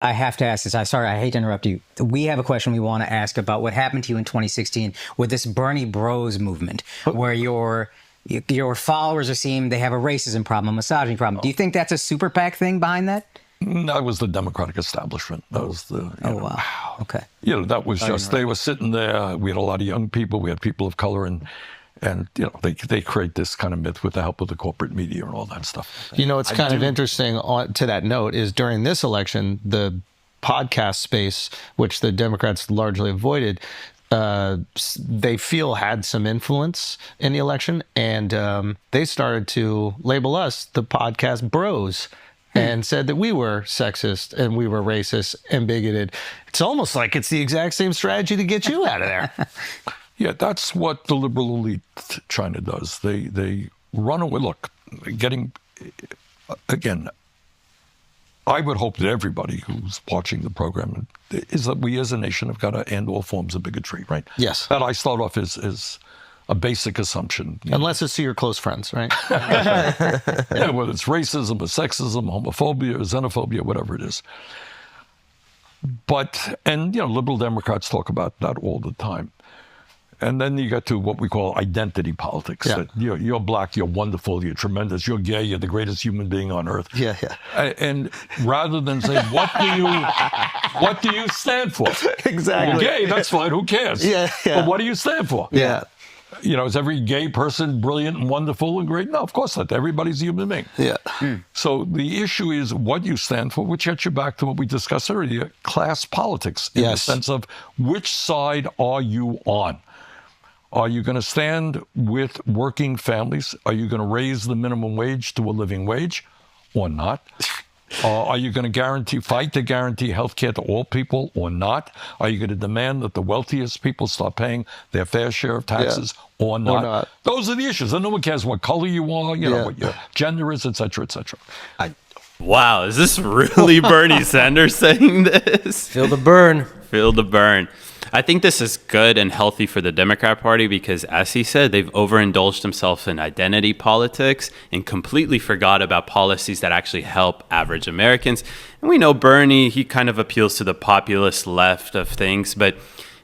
I have to ask this. I hate to interrupt you. We have a question we want to ask about what happened to you in 2016 with this Bernie Bros movement, where your followers are seeing they have a racism problem, a misogyny problem. Do you think that's a super PAC thing behind that? That was the Democratic establishment. That was the. Wow. Okay. That was just, they were sitting there. We had a lot of young people. We had people of color, and they create this kind of myth with the help of the corporate media and all that stuff. It's kind of interesting to that note is during this election, the podcast space, which the Democrats largely avoided, they feel had some influence in the election, and they started to label us the podcast bros. And said that we were sexist and we were racist and bigoted. It's almost like it's the exact same strategy to get you out of there. Yeah, that's what the liberal elite China does. They run away. Look, again, I would hope that everybody who's watching the program is that we as a nation have got to end all forms of bigotry, right? Yes. That I start off as a basic assumption. Unless it's to your close friends, right? Yeah, whether it's racism or sexism, homophobia, or xenophobia, whatever it is. And liberal Democrats talk about that all the time. And then you get to what we call identity politics. Yeah. That you're black, you're wonderful, you're tremendous, you're gay, you're the greatest human being on earth. Yeah. And rather than say, what do you stand for? Exactly. Gay, that's fine, who cares? Yeah. But what do you stand for? Yeah. Is every gay person brilliant and wonderful and great? No, of course not. Everybody's a human being. Yeah. So the issue is what you stand for, which gets you back to what we discussed earlier, class politics, in the sense of which side are you on? Are you going to stand with working families? Are you going to raise the minimum wage to a living wage or not? Are you going to fight to guarantee health care to all people or not? Are you going to demand that the wealthiest people start paying their fair share of taxes or not? Those are the issues. And no one cares what color you are, what your gender is, et cetera, et cetera. Wow, is this really Bernie Sanders saying this? Feel the burn. Feel the burn. I think this is good and healthy for the Democrat Party because, as he said, they've overindulged themselves in identity politics and completely forgot about policies that actually help average Americans. And we know Bernie, he kind of appeals to the populist left of things, but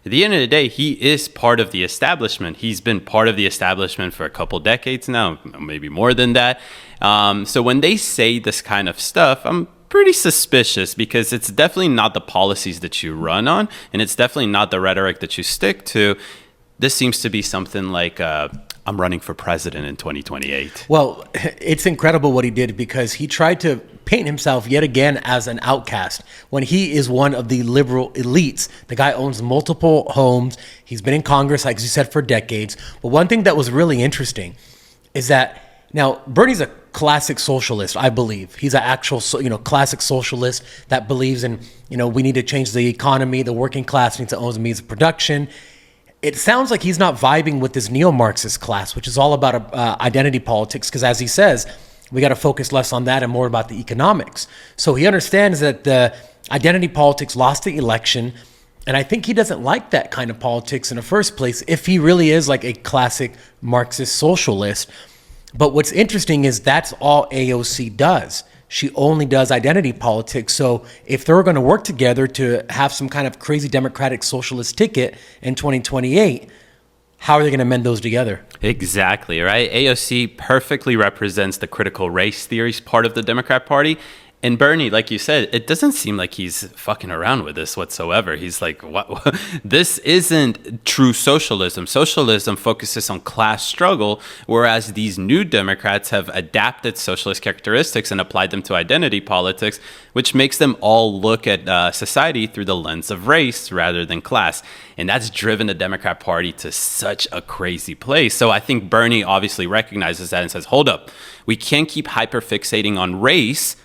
at the end of the day, he is part of the establishment. He's been part of the establishment for a couple decades now, maybe more than that. So when they say this kind of stuff, I'm pretty suspicious because it's definitely not the policies that you run on, and it's definitely not the rhetoric that you stick to. This seems to be something like, I'm running for president in 2028. Well, it's incredible what he did because he tried to paint himself yet again as an outcast when he is one of the liberal elites. The guy owns multiple homes. He's been in Congress, like you said, for decades. But one thing that was really interesting is that now Bernie's a classic socialist, I believe. He's an actual, classic socialist that believes in, we need to change the economy. The working class needs to own the means of production. It sounds like he's not vibing with this neo-Marxist class, which is all about identity politics. Because as he says, we got to focus less on that and more about the economics. So he understands that the identity politics lost the election. And I think he doesn't like that kind of politics in the first place if he really is like a classic Marxist socialist. But what's interesting is that's all AOC does. She only does identity politics. So if they're going to work together to have some kind of crazy democratic socialist ticket in 2028, how are they going to mend those together? Exactly, right? AOC perfectly represents the critical race theories part of the Democrat Party. And Bernie, like you said, it doesn't seem like he's fucking around with this whatsoever. He's like, what? This isn't true socialism. Socialism focuses on class struggle, whereas these new Democrats have adapted socialist characteristics and applied them to identity politics, which makes them all look at society through the lens of race rather than class. And that's driven the Democrat Party to such a crazy place. So I think Bernie obviously recognizes that and says, hold up, we can't keep hyperfixating on race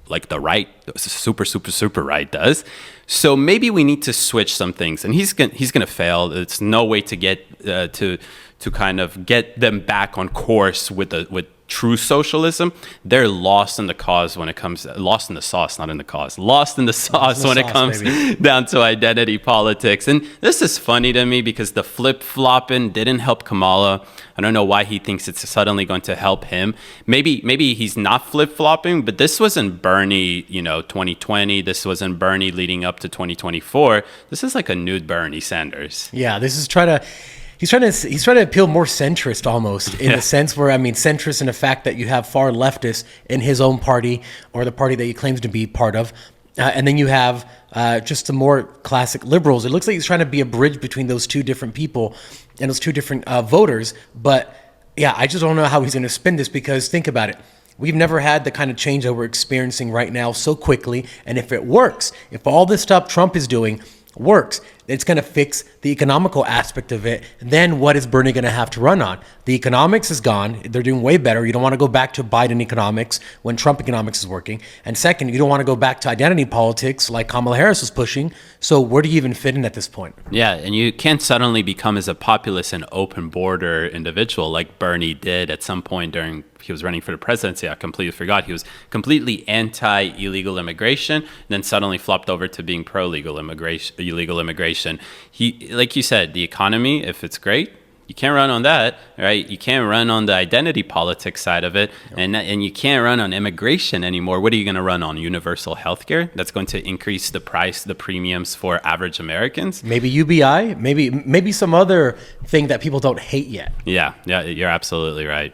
like the right, super right does. So maybe we need to switch some things. And he's gonna fail. It's no way to get to kind of get them back on course with true socialism, they're lost in the cause when it comes, lost in the sauce, not in the cause, lost in the sauce when it comes down to identity politics. And this is funny to me because the flip-flopping didn't help Kamala. I don't know why he thinks it's suddenly going to help him. Maybe he's not flip-flopping, but this wasn't Bernie, 2020. This wasn't Bernie leading up to 2024. This is like a nude Bernie Sanders. Yeah, this is he's trying to appeal more centrist almost in the sense where, centrist in the fact that you have far leftists in his own party or the party that he claims to be part of. And then you have just the more classic liberals. It looks like he's trying to be a bridge between those two different people and those two different voters. But yeah, I just don't know how he's going to spin this, because think about it. We've never had the kind of change that we're experiencing right now so quickly. And if it works, if all this stuff Trump is doing works, it's going to fix the economical aspect of it. Then what is Bernie going to have to run on? The economics is gone. They're doing way better. You don't want to go back to Biden economics when Trump economics is working. And second, you don't want to go back to identity politics like Kamala Harris was pushing. So where do you even fit in at this point? Yeah, and you can't suddenly become as a populist and open border individual like Bernie did at some point during he was running for the presidency. I completely forgot. He was completely anti-illegal immigration, and then suddenly flopped over to being pro-legal immigration, illegal immigration. He, like you said, the economy, if it's great, you can't run on that, right? You can't run on the identity politics side of it, and you can't run on immigration anymore. What are you going to run on? Universal healthcare? That's going to increase the price, the premiums for average Americans? Maybe UBI, maybe some other thing that people don't hate yet. Yeah, you're absolutely right.